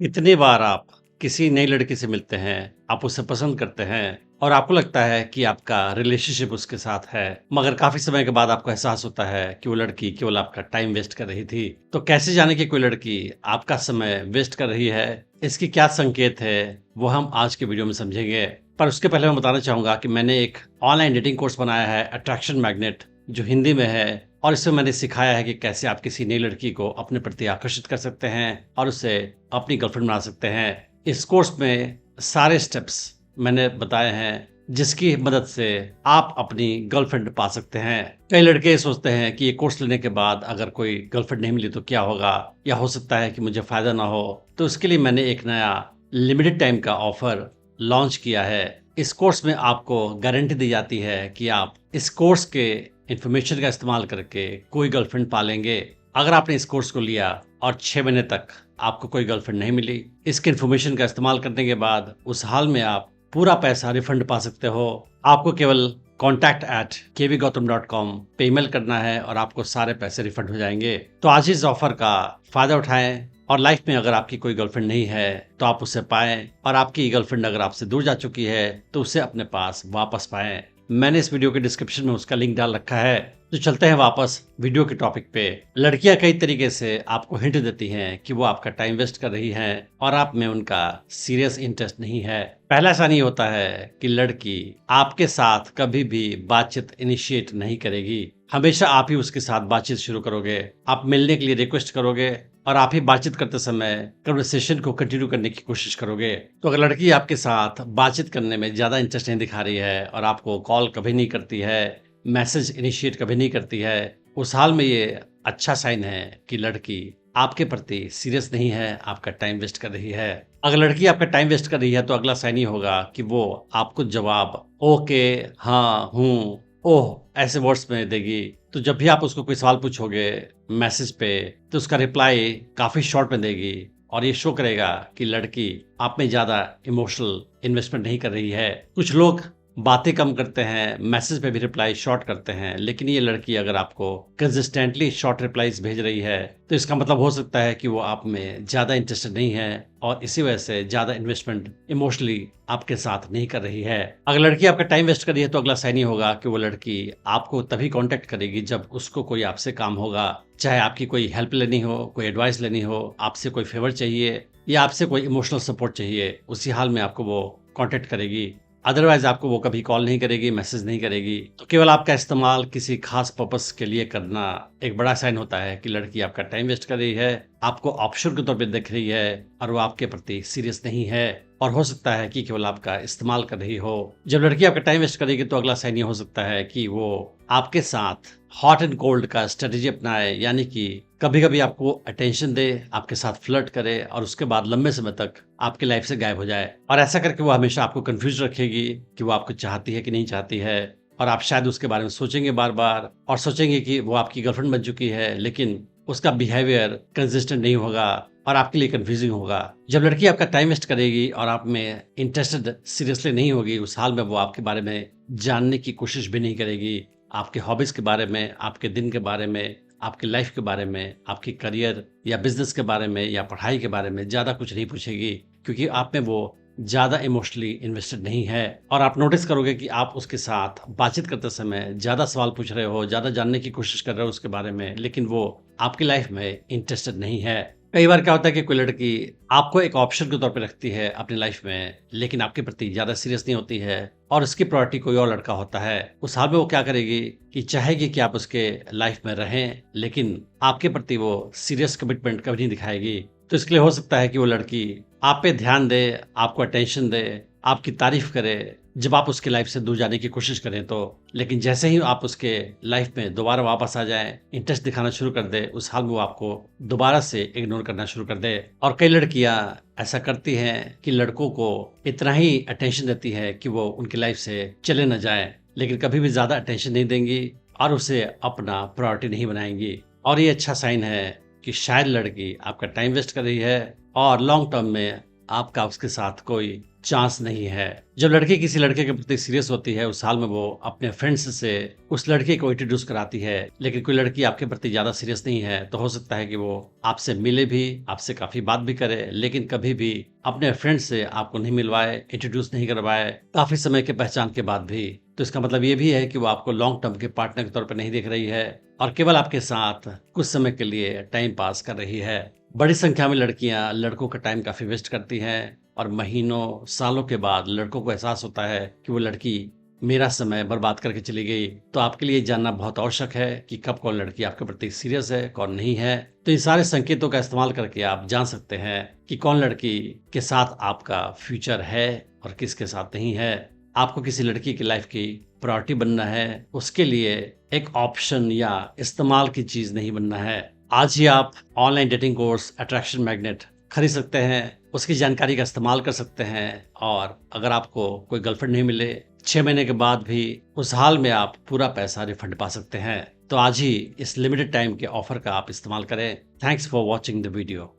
इतनी बार आप किसी नई लड़की से मिलते हैं, आप उसे पसंद करते हैं और आपको लगता है कि आपका रिलेशनशिप उसके साथ है, मगर काफ़ी समय के बाद आपको एहसास होता है कि वो लड़की केवल आपका टाइम वेस्ट कर रही थी। तो कैसे जानें कि कोई लड़की आपका समय वेस्ट कर रही है? इसकी क्या संकेत है? वो हम आज के वीडियो में समझेंगे। पर उसके पहले मैं बताना चाहूँगा कि मैंने एक ऑनलाइन डेटिंग कोर्स बनाया है, अट्रैक्शन मैग्नेट, जो हिंदी में है और इसमें मैंने सिखाया है कि कैसे आप किसी नई लड़की को अपने प्रति आकर्षित कर सकते हैं और उसे अपनी गर्लफ्रेंड बना सकते हैं। इस कोर्स में सारे स्टेप्स मैंने बताए हैं जिसकी मदद से आप अपनी गर्लफ्रेंड पा सकते हैं। कई लड़के सोचते हैं कि ये कोर्स लेने के बाद अगर कोई गर्लफ्रेंड नहीं मिली तो क्या होगा, या हो सकता है कि मुझे फायदा ना हो। तो उसके लिए मैंने एक नया लिमिटेड टाइम का ऑफर लॉन्च किया है। इस कोर्स में आपको गारंटी दी जाती है कि आप इस कोर्स के इन्फॉर्मेशन का इस्तेमाल करके कोई गर्लफ्रेंड पालेंगे। अगर आपने इस कोर्स को लिया और 6 महीने तक आपको कोई गर्लफ्रेंड नहीं मिली, इसके इन्फॉर्मेशन का इस्तेमाल करने के बाद उस हाल में आप पूरा पैसा रिफंड पा सकते हो। आपको केवल contact@kvgautam.com पे ईमेल करना है और आपको सारे पैसे रिफंड हो जाएंगे। तो आज इस ऑफर का फायदा उठाएं और लाइफ में अगर आपकी कोई गर्लफ्रेंड नहीं है तो आप उसे पाएं, और आपकी गर्लफ्रेंड अगर आपसे दूर जा चुकी है तो उसे अपने पास वापस पाएं। मैंने इस वीडियो के डिस्क्रिप्शन में उसका लिंक डाल रखा है। तो चलते हैं वापस वीडियो के टॉपिक पे। लड़कियां कई तरीके से आपको हिंट देती हैं कि वो आपका टाइम वेस्ट कर रही हैं और आप में उनका सीरियस इंटरेस्ट नहीं है। पहला साइन ये होता है कि लड़की आपके साथ कभी भी बातचीत इनिशिएट नहीं करेगी। हमेशा आप ही उसके साथ बातचीत शुरू करोगे, आप मिलने के लिए रिक्वेस्ट करोगे और आप ही बातचीत करते समय कन्वर्सेशन को कंटिन्यू करने की कोशिश करोगे। तो अगर लड़की आपके साथ बातचीत करने में ज्यादा इंटरेस्ट नहीं दिखा रही है और आपको कॉल कभी नहीं करती है, मैसेज इनिशिएट कभी नहीं करती है, उस हाल में ये अच्छा साइन है कि लड़की आपके प्रति सीरियस नहीं है, आपका टाइम वेस्ट कर रही है। अगर लड़की आपका टाइम वेस्ट कर रही है तो अगला साइन ही होगा कि वो आपको जवाब ओके, हाँ, हूँ, ओह ऐसे वर्ड्स में देगी। तो जब भी आप उसको कोई सवाल पूछोगे मैसेज पे तो उसका रिप्लाई काफी शॉर्ट में देगी और ये शो करेगा कि लड़की आप में ज्यादा इमोशनल इन्वेस्टमेंट नहीं कर रही है। कुछ लोग बातें कम करते हैं, मैसेज पे भी रिप्लाई शॉर्ट करते हैं, लेकिन ये लड़की अगर आपको कंसिस्टेंटली शॉर्ट रिप्लाईज भेज रही है तो इसका मतलब हो सकता है कि वो आप में ज्यादा इंटरेस्टेड नहीं है और इसी वजह से ज्यादा इन्वेस्टमेंट इमोशनली आपके साथ नहीं कर रही है। अगर लड़की आपका टाइम वेस्ट कर रही है तो अगला साइन ही होगा कि वो लड़की आपको तभी कांटेक्ट करेगी जब उसको कोई आपसे काम होगा, चाहे आपकी कोई हेल्प लेनी हो, कोई एडवाइस लेनी हो, आपसे कोई फेवर चाहिए या आपसे कोई इमोशनल सपोर्ट चाहिए, उसी हाल में आपको वो कांटेक्ट करेगी। अदरवाइज आपको वो कभी कॉल नहीं करेगी, मैसेज नहीं करेगी। तो केवल आपका इस्तेमाल किसी खास पर्पस के लिए करना एक बड़ा साइन होता है कि लड़की आपका टाइम वेस्ट कर रही है, आपको ऑप्शन के तौर पे देख रही है और वो आपके प्रति सीरियस नहीं है, और हो सकता है कि केवल आपका इस्तेमाल कर रही हो। जब लड़की आपका टाइम वेस्ट करेगी तो अगला साइन ये हो सकता है कि वो आपके साथ हॉट एंड कोल्ड का स्ट्रेटेजी अपनाए, यानी कि कभी कभी आपको अटेंशन दे, आपके साथ फ्लर्ट करे और उसके बाद लंबे समय तक आपकी लाइफ से गायब हो जाए। और ऐसा करके वो हमेशा आपको कंफ्यूज रखेगी कि वो आपको चाहती है कि नहीं चाहती है, और आप शायद उसके बारे में सोचेंगे बार बार और सोचेंगे कि वो आपकी गर्लफ्रेंड बन चुकी है, लेकिन उसका बिहेवियर कंसिस्टेंट नहीं होगा और आपके लिए कंफ्यूजिंग होगा। जब लड़की आपका टाइम वेस्ट करेगी और आप में इंटरेस्टेड सीरियसली नहीं होगी, उस हाल में वो आपके बारे में जानने की कोशिश भी नहीं करेगी। आपके हॉबीज के बारे में, आपके दिन के बारे में, आपकी लाइफ के बारे में, आपकी करियर या बिजनेस के बारे में या पढ़ाई के बारे में ज्यादा कुछ नहीं पूछेगी, क्योंकि आप में वो ज्यादा इमोशनली इन्वेस्टेड नहीं है। और आप नोटिस करोगे कि आप उसके साथ बातचीत करते समय ज्यादा सवाल पूछ रहे हो, ज्यादा जानने की कोशिश कर रहे हो उसके बारे में, लेकिन वो आपकी लाइफ में इंटरेस्टेड नहीं है। कई बार क्या होता है कि कोई लड़की आपको एक ऑप्शन के तौर पे रखती है अपनी लाइफ में, लेकिन आपके प्रति ज्यादा सीरियस नहीं होती है और उसकी प्रायोरिटी कोई और लड़का होता है। उस हाल में वो क्या करेगी कि चाहेगी कि आप उसके लाइफ में रहें, लेकिन आपके प्रति वो सीरियस कमिटमेंट कभी नहीं दिखाएगी। तो इसके लिए हो सकता है कि वो लड़की आप पे ध्यान दे, आपको अटेंशन दे, आपकी तारीफ करे जब आप उसके लाइफ से दूर जाने की कोशिश करें तो, लेकिन जैसे ही आप उसके लाइफ में दोबारा वापस आ जाएं, इंटरेस्ट दिखाना शुरू कर दे, उस हाल में वो आपको दोबारा से इग्नोर करना शुरू कर दे। और कई लड़कियां ऐसा करती हैं कि लड़कों को इतना ही अटेंशन देती है कि वो उनकी लाइफ से चले न जाए, लेकिन कभी भी ज्यादा अटेंशन नहीं देंगी और उसे अपना प्रायोरिटी नहीं बनाएंगी। और ये अच्छा साइन है कि शायद लड़की आपका टाइम वेस्ट कर रही है और लॉन्ग टर्म में आपका उसके साथ कोई चांस नहीं है। जब लड़की किसी लड़के के प्रति सीरियस होती है, उस हाल में वो अपने फ्रेंड्स से उस लड़के को इंट्रोड्यूस कराती है। लेकिन कोई लड़की आपके प्रति ज्यादा सीरियस नहीं है तो हो सकता है कि वो आपसे मिले भी, आपसे काफी बात भी करे, लेकिन कभी भी अपने फ्रेंड से आपको नहीं मिलवाए, इंट्रोड्यूस नहीं करवाए, काफी समय के पहचान के बाद भी। तो इसका मतलब ये भी है कि वो आपको लॉन्ग टर्म के पार्टनर के तौर पर नहीं देख रही है और केवल आपके साथ कुछ समय के लिए टाइम पास कर रही है। बड़ी संख्या में लड़कियां लड़कों का टाइम काफी वेस्ट करती हैं और महीनों सालों के बाद लड़कों को एहसास होता है कि वो लड़की मेरा समय बर्बाद करके चली गई। तो आपके लिए जानना बहुत आवश्यक है कि कब कौन लड़की आपके प्रति सीरियस है, कौन नहीं है। तो इन सारे संकेतों का इस्तेमाल करके आप जान सकते हैं कि कौन लड़की के साथ आपका फ्यूचर है और किसके साथ नहीं है। आपको किसी लड़की की लाइफ की प्रायोरिटी बनना है, उसके लिए एक ऑप्शन या इस्तेमाल की चीज नहीं बनना है। आज ही आप online dating course attraction magnet खरीद सकते हैं, उसकी जानकारी का इस्तेमाल कर सकते हैं और अगर आपको कोई गर्लफ्रेंड नहीं मिले 6 महीने के बाद भी उस हाल में आप पूरा पैसा रिफंड पा सकते हैं। तो आज ही इस लिमिटेड टाइम के ऑफर का आप इस्तेमाल करें। Thanks for watching the video.